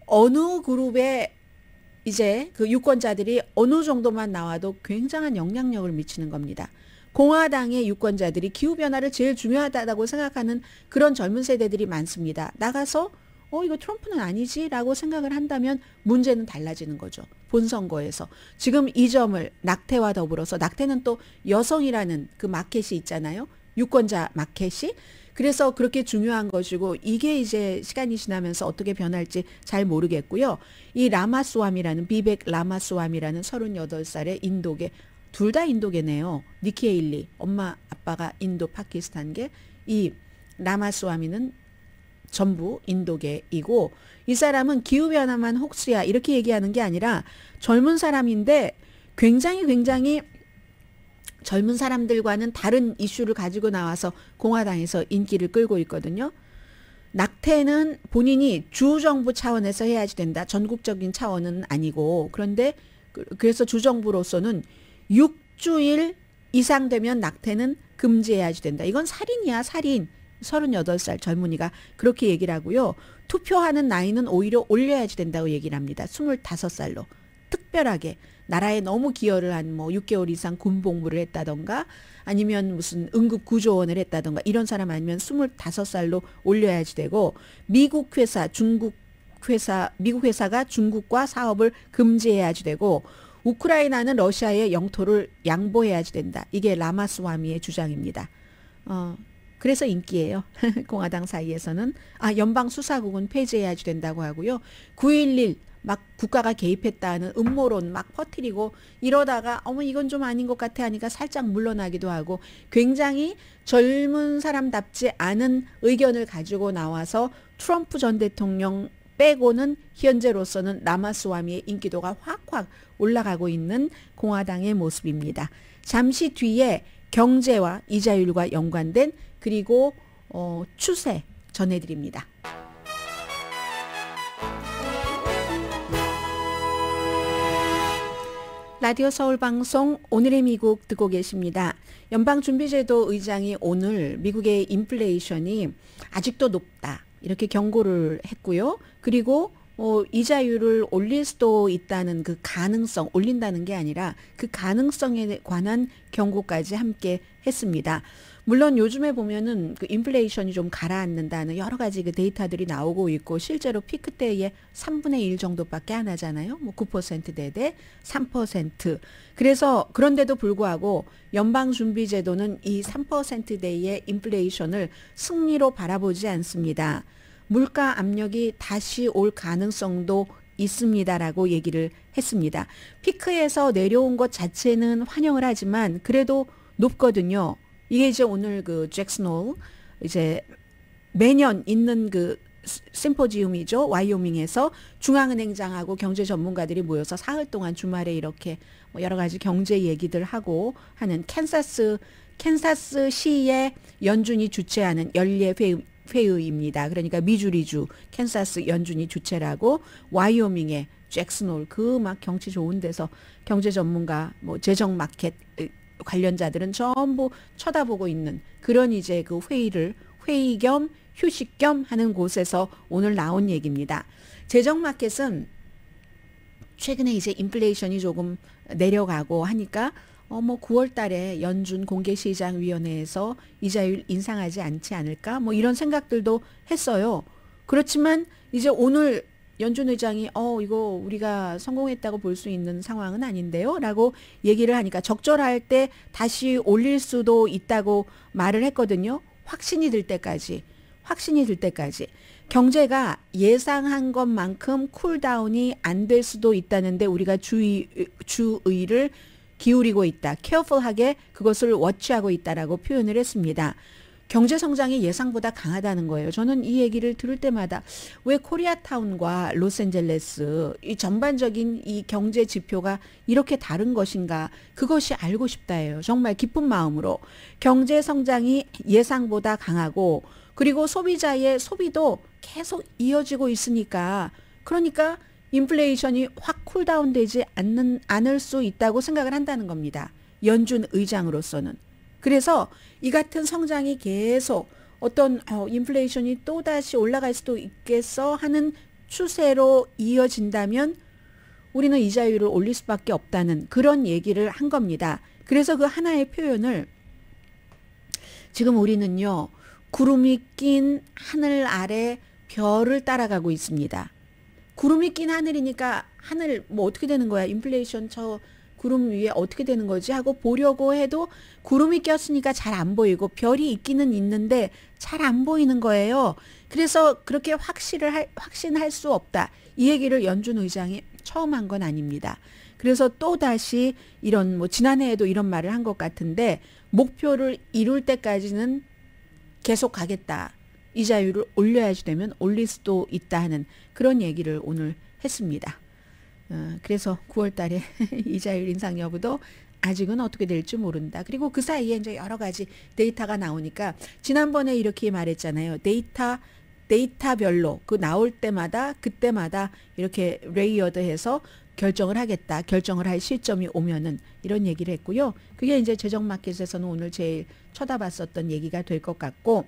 어느 그룹의 이제 그 유권자들이 어느 정도만 나와도 굉장한 영향력을 미치는 겁니다. 공화당의 유권자들이 기후변화를 제일 중요하다고 생각하는 그런 젊은 세대들이 많습니다. 나가서 이거 트럼프는 아니지 라고 생각을 한다면 문제는 달라지는 거죠. 본선거에서. 지금 이 점을 낙태와 더불어서 낙태는 또 여성이라는 그 마켓이 있잖아요. 유권자 마켓이. 그래서 그렇게 중요한 것이고 이게 이제 시간이 지나면서 어떻게 변할지 잘 모르겠고요. 이 라마스와미라는 비벡 라마스와미라는 38살의 인도계 둘 다 인도계네요. 니키 헤일리 엄마 아빠가 인도 파키스탄계 이 라마스와미는 전부 인도계이고 이 사람은 기후변화만 혹시야 이렇게 얘기하는 게 아니라 젊은 사람인데 굉장히 젊은 사람들과는 다른 이슈를 가지고 나와서 공화당에서 인기를 끌고 있거든요. 낙태는 본인이 주정부 차원에서 해야지 된다. 전국적인 차원은 아니고 그런데 그래서 주정부로서는 6주일 이상 되면 낙태는 금지해야지 된다. 이건 살인이야 살인. 38살 젊은이가 그렇게 얘기를 하고요. 투표하는 나이는 오히려 올려야지 된다고 얘기를 합니다. 25살로. 특별하게 나라에 너무 기여를 한 뭐 6개월 이상 군복무를 했다던가 아니면 무슨 응급구조원을 했다던가 이런 사람 아니면 25살로 올려야지 되고 미국 회사가 중국과 사업을 금지해야지 되고 우크라이나는 러시아의 영토를 양보해야지 된다. 이게 라마스와미의 주장입니다. 그래서 인기예요. 공화당 사이에서는. 연방수사국은 폐지해야지 된다고 하고요. 9.11 막 국가가 개입했다는 음모론 막 퍼뜨리고 이러다가 이건 좀 아닌 것 같아 하니까 살짝 물러나기도 하고 굉장히 젊은 사람답지 않은 의견을 가지고 나와서 트럼프 전 대통령 빼고는 현재로서는 라마스와미의 인기도가 확확 올라가고 있는 공화당의 모습입니다. 잠시 뒤에 경제와 이자율과 연관된 그리고 추세 전해드립니다. 라디오 서울방송 오늘의 미국 듣고 계십니다. 연방준비제도 의장이 오늘 미국의 인플레이션이 아직도 높다 이렇게 경고를 했고요. 그리고 이자율을 올릴 수도 있다는 그 가능성, 올린다는 게 아니라 그 가능성에 관한 경고까지 함께 했습니다. 물론 요즘에 보면은 그 인플레이션이 좀 가라앉는다는 여러 가지 그 데이터들이 나오고 있고 실제로 피크 때에 3분의 1 정도밖에 안 하잖아요. 9%대 대 3%. 그래서 그런데도 불구하고 연방준비제도는 이 3%대의 인플레이션을 승리로 바라보지 않습니다. 물가 압력이 다시 올 가능성도 있습니다라고 얘기를 했습니다. 피크에서 내려온 것 자체는 환영을 하지만 그래도 높거든요. 이게 이제 오늘 그 잭슨 홀 이제 매년 있는 그 심포지움이죠. 와이오밍에서 중앙은행장하고 경제 전문가들이 모여서 사흘 동안 주말에 이렇게 여러 가지 경제 얘기들 하고 하는 캔사스시의 연준이 주최하는 연례 회의입니다. 그러니까 미주리주 캔사스 연준이 주최라고 와이오밍의 잭슨 홀 그 막 경치 좋은 데서 경제 전문가 재정 마켓 관련자들은 전부 쳐다보고 있는 그런 이제 그 회의 겸 휴식 겸 하는 곳에서 오늘 나온 얘기입니다. 재정 마켓은 최근에 이제 인플레이션이 조금 내려가고 하니까 9월 달에 연준 공개시장위원회에서 이자율 인상하지 않지 않을까 이런 생각들도 했어요. 그렇지만 이제 오늘 연준 의장이 이거 우리가 성공했다고 볼 수 있는 상황은 아닌데요 라고 얘기를 하니까 적절할 때 다시 올릴 수도 있다고 말을 했거든요. 확신이 들 때까지 경제가 예상한 것만큼 쿨다운이 안 될 수도 있다는데 우리가 주의를 기울이고 있다. 케어풀하게 그것을 워치하고 있다라고 표현을 했습니다. 경제 성장이 예상보다 강하다는 거예요. 저는 이 얘기를 들을 때마다 왜 코리아타운과 로스앤젤레스 이 전반적인 이 경제 지표가 이렇게 다른 것인가 그것이 알고 싶다예요. 정말 기쁜 마음으로 경제 성장이 예상보다 강하고 그리고 소비자의 소비도 계속 이어지고 있으니까 그러니까 인플레이션이 확 쿨다운되지 않을 수 있다고 생각을 한다는 겁니다. 연준 의장으로서는. 그래서 이 같은 성장이 계속 어떤 인플레이션이 또다시 올라갈 수도 있겠어 하는 추세로 이어진다면 우리는 이자율을 올릴 수밖에 없다는 그런 얘기를 한 겁니다. 그래서 그 하나의 표현을 지금 우리는요. 구름이 낀 하늘 아래 별을 따라가고 있습니다. 구름이 낀 하늘이니까 하늘 뭐 어떻게 되는 거야? 인플레이션 저 구름 위에 어떻게 되는 거지? 하고 보려고 해도 구름이 꼈으니까 잘 안 보이고 별이 있기는 있는데 잘 안 보이는 거예요. 그래서 그렇게 확신할 수 없다. 이 얘기를 연준 의장이 처음 한 건 아닙니다. 그래서 또다시 이런 뭐 지난해에도 이런 말을 한 것 같은데 목표를 이룰 때까지는 계속 가겠다. 이자율을 올려야지 되면 올릴 수도 있다 하는 그런 얘기를 오늘 했습니다. 그래서 9월 달에 이자율 인상 여부도 아직은 어떻게 될지 모른다. 그리고 그 사이에 이제 여러 가지 데이터가 나오니까 지난번에 이렇게 말했잖아요. 데이터별로 그 나올 때마다 그때마다 이렇게 레이어드해서 결정을 하겠다. 결정을 할 시점이 오면은 이런 얘기를 했고요. 그게 이제 재정마켓에서는 오늘 제일 쳐다봤었던 얘기가 될 것 같고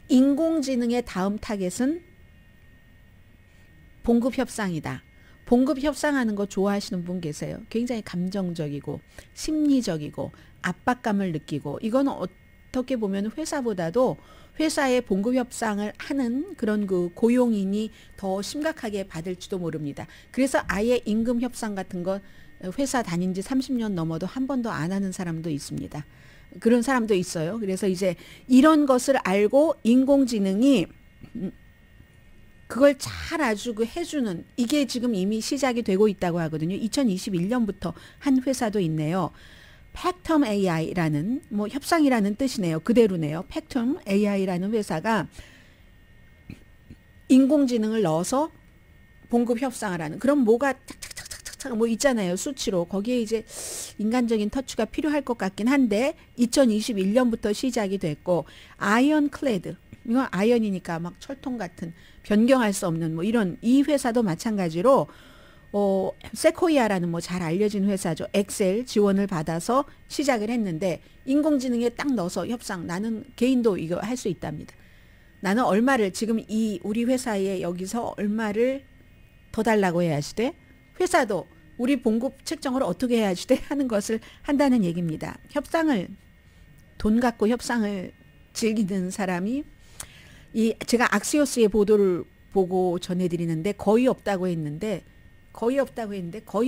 인공지능의 다음 타겟은 봉급 협상이다. 봉급 협상하는 거 좋아하시는 분 계세요. 굉장히 감정적이고 심리적이고 압박감을 느끼고 이건 어떻게 보면 회사보다도 회사의 봉급 협상을 하는 그런 그 고용인이 더 심각하게 받을지도 모릅니다. 그래서 아예 임금 협상 같은 거 회사 다닌 지 30년 넘어도 한 번도 안 하는 사람도 있습니다. 그런 사람도 있어요. 그래서 이제 이런 것을 알고 인공지능이 그걸 잘 아주 해주는 이게 지금 이미 시작이 되고 있다고 하거든요. 2021년부터 한 회사도 있네요. 팩텀 AI라는 뭐 협상이라는 뜻이네요. 그대로네요. 팩텀 AI라는 회사가 인공지능을 넣어서 봉급 협상을 하는 그럼 뭐가 착착착착착 뭐 있잖아요. 수치로 거기에 이제 인간적인 터치가 필요할 것 같긴 한데 2021년부터 시작이 됐고 아이언클레드 이건 아이언이니까 막 철통 같은 변경할 수 없는 뭐 이런 이 회사도 마찬가지로 세코이아라는 뭐 잘 알려진 회사죠. 엑셀 지원을 받아서 시작을 했는데 인공지능에 딱 넣어서 협상 나는 개인도 이거 할 수 있답니다. 나는 얼마를 지금 이 우리 회사에 여기서 얼마를 더 달라고 해야지 돼? 회사도 우리 봉급 책정을 어떻게 해야지 돼? 하는 것을 한다는 얘기입니다. 협상을 돈 갖고 협상을 즐기는 사람이 제가 악시오스의 보도를 보고 전해드리는데 거의 없다고 했는데 거의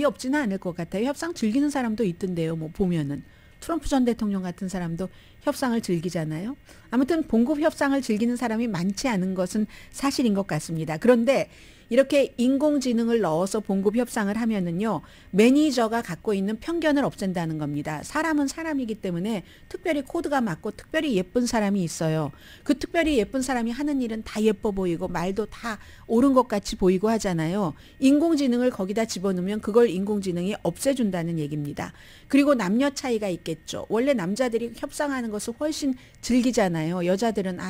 없지는 않을 것 같아요. 협상 즐기는 사람도 있던데요. 뭐 보면은 트럼프 전 대통령 같은 사람도 협상을 즐기잖아요. 아무튼 봉급 협상을 즐기는 사람이 많지 않은 것은 사실인 것 같습니다. 그런데 이렇게 인공지능을 넣어서 봉급 협상을 하면은요, 매니저가 갖고 있는 편견을 없앤다는 겁니다. 사람은 사람이기 때문에 특별히 코드가 맞고 특별히 예쁜 사람이 있어요. 그 특별히 예쁜 사람이 하는 일은 다 예뻐 보이고 말도 다 옳은 것 같이 보이고 하잖아요. 인공지능을 거기다 집어넣으면 그걸 인공지능이 없애준다는 얘기입니다. 그리고 남녀 차이가 있겠죠. 원래 남자들이 협상하는 것을 훨씬 즐기잖아요. 여자들은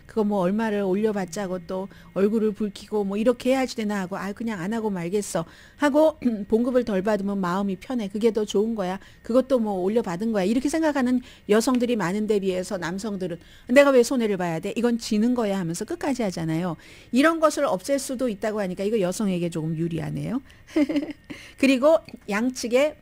그거 뭐 얼마를 올려봤자 하고 또 얼굴을 붉히고 뭐 이렇게 해야지 되나 하고 그냥 안 하고 말겠어 하고 봉급을 덜 받으면 마음이 편해. 그게 더 좋은 거야. 그것도 뭐 올려받은 거야. 이렇게 생각하는 여성들이 많은데 비해서 남성들은 내가 왜 손해를 봐야 돼? 이건 지는 거야 하면서 끝까지 하잖아요. 이런 것을 없앨 수도 있다고 하니까 이거 여성에게 조금 유리하네요. 그리고 양측의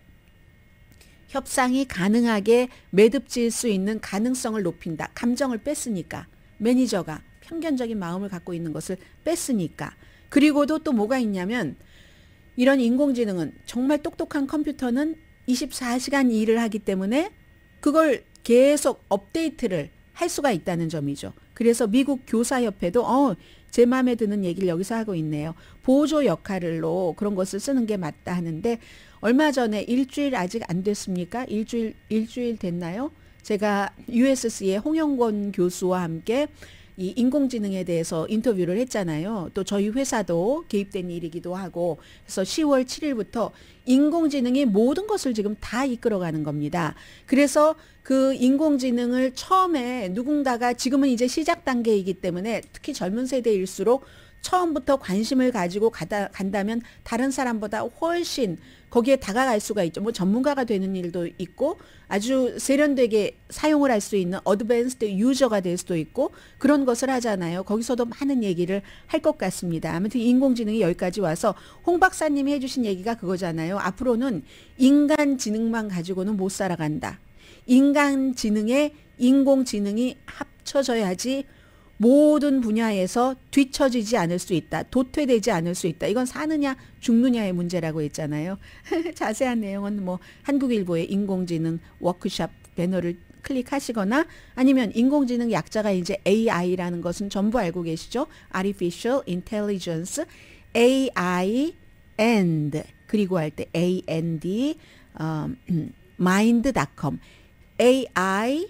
협상이 가능하게 매듭질 수 있는 가능성을 높인다. 감정을 뺐으니까. 매니저가 편견적인 마음을 갖고 있는 것을 뺐으니까. 그리고도 또 뭐가 있냐면 이런 인공지능은 정말 똑똑한 컴퓨터는 24시간 일을 하기 때문에 그걸 계속 업데이트를 할 수가 있다는 점이죠. 그래서 미국 교사협회도 제 마음에 드는 얘기를 여기서 하고 있네요. 보조 역할로 그런 것을 쓰는 게 맞다 하는데 얼마 전에 일주일 아직 안 됐습니까? 일주일 됐나요? 제가 USC의 홍영권 교수와 함께 이 인공지능에 대해서 인터뷰를 했잖아요. 또 저희 회사도 개입된 일이기도 하고 그래서 10월 7일부터 인공지능이 모든 것을 지금 다 이끌어가는 겁니다. 그래서 그 인공지능을 처음에 누군가가 지금은 이제 시작 단계이기 때문에 특히 젊은 세대일수록 처음부터 관심을 가지고 간다면 다른 사람보다 훨씬 거기에 다가갈 수가 있죠. 뭐 전문가가 되는 일도 있고 아주 세련되게 사용을 할 수 있는 어드밴스드 유저가 될 수도 있고 그런 것을 하잖아요. 거기서도 많은 얘기를 할 것 같습니다. 아무튼 인공지능이 여기까지 와서 홍 박사님이 해주신 얘기가 그거잖아요. 앞으로는 인간지능만 가지고는 못 살아간다. 인간지능에 인공지능이 합쳐져야지 모든 분야에서 뒤처지지 않을 수 있다. 도태되지 않을 수 있다. 이건 사느냐 죽느냐의 문제라고 했잖아요. 자세한 내용은 뭐 한국일보의 인공지능 워크숍 배너를 클릭하시거나 아니면 인공지능 약자가 이제 AI라는 것은 전부 알고 계시죠? Artificial Intelligence, AI and 그리고 할 때 AND mind.com AI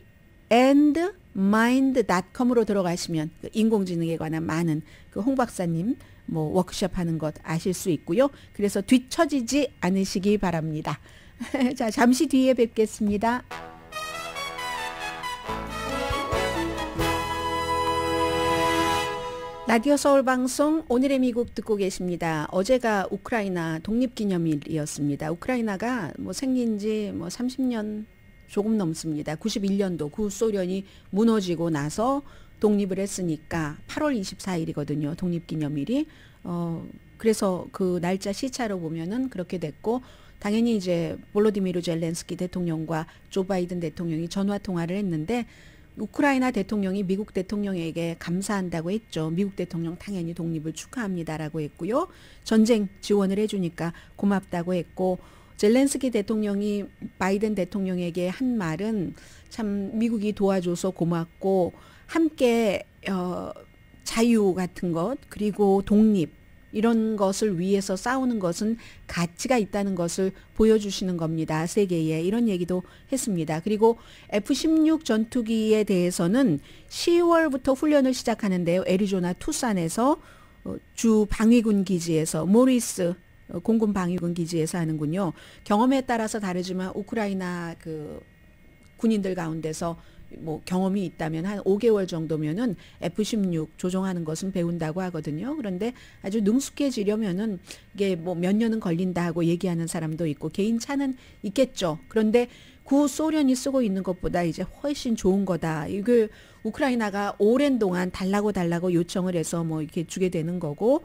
and mind.com으로 들어가시면 그 인공지능에 관한 많은 그 홍 박사님 뭐 워크숍 하는 것 아실 수 있고요. 그래서 뒤처지지 않으시기 바랍니다. 자, 잠시 뒤에 뵙겠습니다. 라디오 서울 방송 오늘의 미국 듣고 계십니다. 어제가 우크라이나 독립기념일이었습니다. 우크라이나가 뭐 생긴 지 뭐 30년 조금 넘습니다. 91년도 구소련이 무너지고 나서 독립을 했으니까 8월 24일이거든요. 독립기념일이. 그래서 그 날짜 시차로 보면은 그렇게 됐고 당연히 이제 볼로디미르 젤렌스키 대통령과 조 바이든 대통령이 전화 통화를 했는데 우크라이나 대통령이 미국 대통령에게 감사한다고 했죠. 미국 대통령 당연히 독립을 축하합니다라고 했고요. 전쟁 지원을 해주니까 고맙다고 했고 젤렌스키 대통령이 바이든 대통령에게 한 말은 참 미국이 도와줘서 고맙고 함께 자유 같은 것 그리고 독립 이런 것을 위해서 싸우는 것은 가치가 있다는 것을 보여주시는 겁니다. 세계에 이런 얘기도 했습니다. 그리고 F-16 전투기에 대해서는 10월부터 훈련을 시작하는데요. 애리조나 투싼에서 주 방위군 기지에서 모리스 공군 방위군 기지에서 하는군요. 경험에 따라서 다르지만 우크라이나 그 군인들 가운데서 뭐 경험이 있다면 한 5개월 정도면은 F-16 조종하는 것은 배운다고 하거든요. 그런데 아주 능숙해지려면은 이게 뭐 몇 년은 걸린다 하고 얘기하는 사람도 있고 개인차는 있겠죠. 그런데 구소련이 쓰고 있는 것보다 이제 훨씬 좋은 거다. 이게 우크라이나가 오랜 동안 달라고 요청을 해서 뭐 이렇게 주게 되는 거고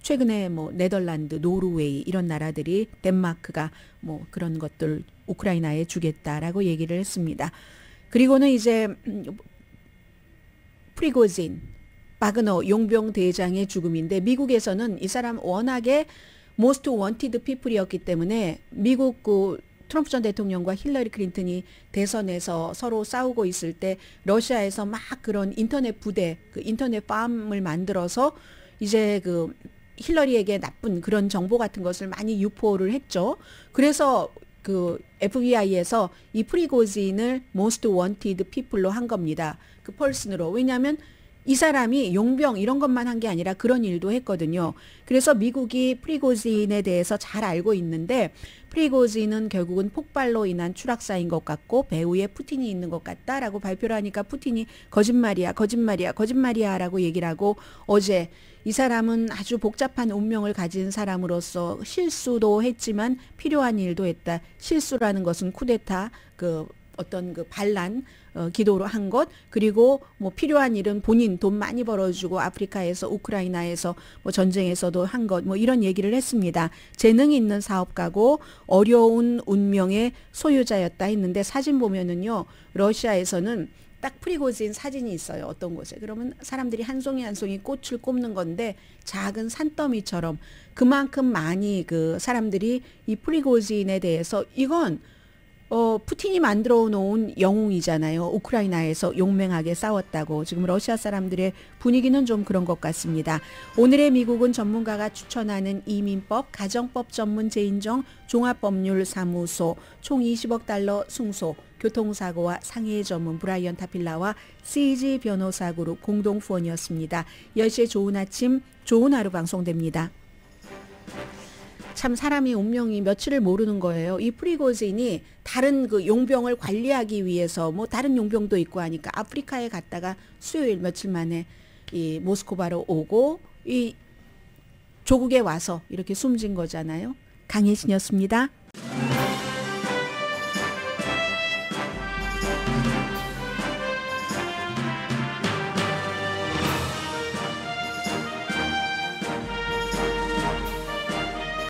최근에 뭐 네덜란드, 노르웨이 이런 나라들이 덴마크가 뭐 그런 것들 우크라이나에 주겠다라고 얘기를 했습니다. 그리고는 이제 프리고진, 바그너 용병 대장의 죽음인데 미국에서는 이 사람 워낙에 most wanted people이었기 때문에 미국 그 트럼프 전 대통령과 힐러리 클린턴이 대선에서 서로 싸우고 있을 때 러시아에서 막 그런 인터넷 부대, 그 인터넷 팜을 만들어서 이제 그 힐러리에게 나쁜 그런 정보 같은 것을 많이 유포를 했죠. 그래서 그 FBI에서 이 프리고진을 most wanted people로 한 겁니다. 그 펄슨으로. 왜냐하면 이 사람이 용병 이런 것만 한 게 아니라 그런 일도 했거든요. 그래서 미국이 프리고진에 대해서 잘 알고 있는데 프리고진은 결국은 폭발로 인한 추락사인 것 같고 배후에 푸틴이 있는 것 같다라고 발표를 하니까 푸틴이 거짓말이야 라고 얘기를 하고 어제 이 사람은 아주 복잡한 운명을 가진 사람으로서 실수도 했지만 필요한 일도 했다. 실수라는 것은 쿠데타 그 어떤 그 반란 기도로 한 것 그리고 뭐 필요한 일은 본인 돈 많이 벌어주고 아프리카에서 우크라이나에서 뭐 전쟁에서도 한 것 뭐 이런 얘기를 했습니다. 재능이 있는 사업가고 어려운 운명의 소유자였다 했는데 사진 보면은요 러시아에서는 딱 프리고진 사진이 있어요. 어떤 곳에. 그러면 사람들이 한 송이 한 송이 꽃을 꼽는 건데 작은 산더미처럼 그만큼 많이 그 사람들이 이 프리고진에 대해서 이건 푸틴이 만들어 놓은 영웅이잖아요. 우크라이나에서 용맹하게 싸웠다고. 지금 러시아 사람들의 분위기는 좀 그런 것 같습니다. 오늘의 미국은 전문가가 추천하는 이민법, 가정법 전문 재인정 종합법률사무소, 총 20억 달러 승소, 교통사고와 상해 전문 브라이언 타필라와 CG 변호사 그룹 공동 후원이었습니다. 10시에 좋은 아침, 좋은 하루 방송됩니다. 참 사람이 운명이 며칠을 모르는 거예요. 이 프리고진이 다른 그 용병을 관리하기 위해서 뭐 다른 용병도 있고 하니까 아프리카에 갔다가 수요일 며칠 만에 이 모스크바로 오고 이 조국에 와서 이렇게 숨진 거잖아요. 강혜신이었습니다.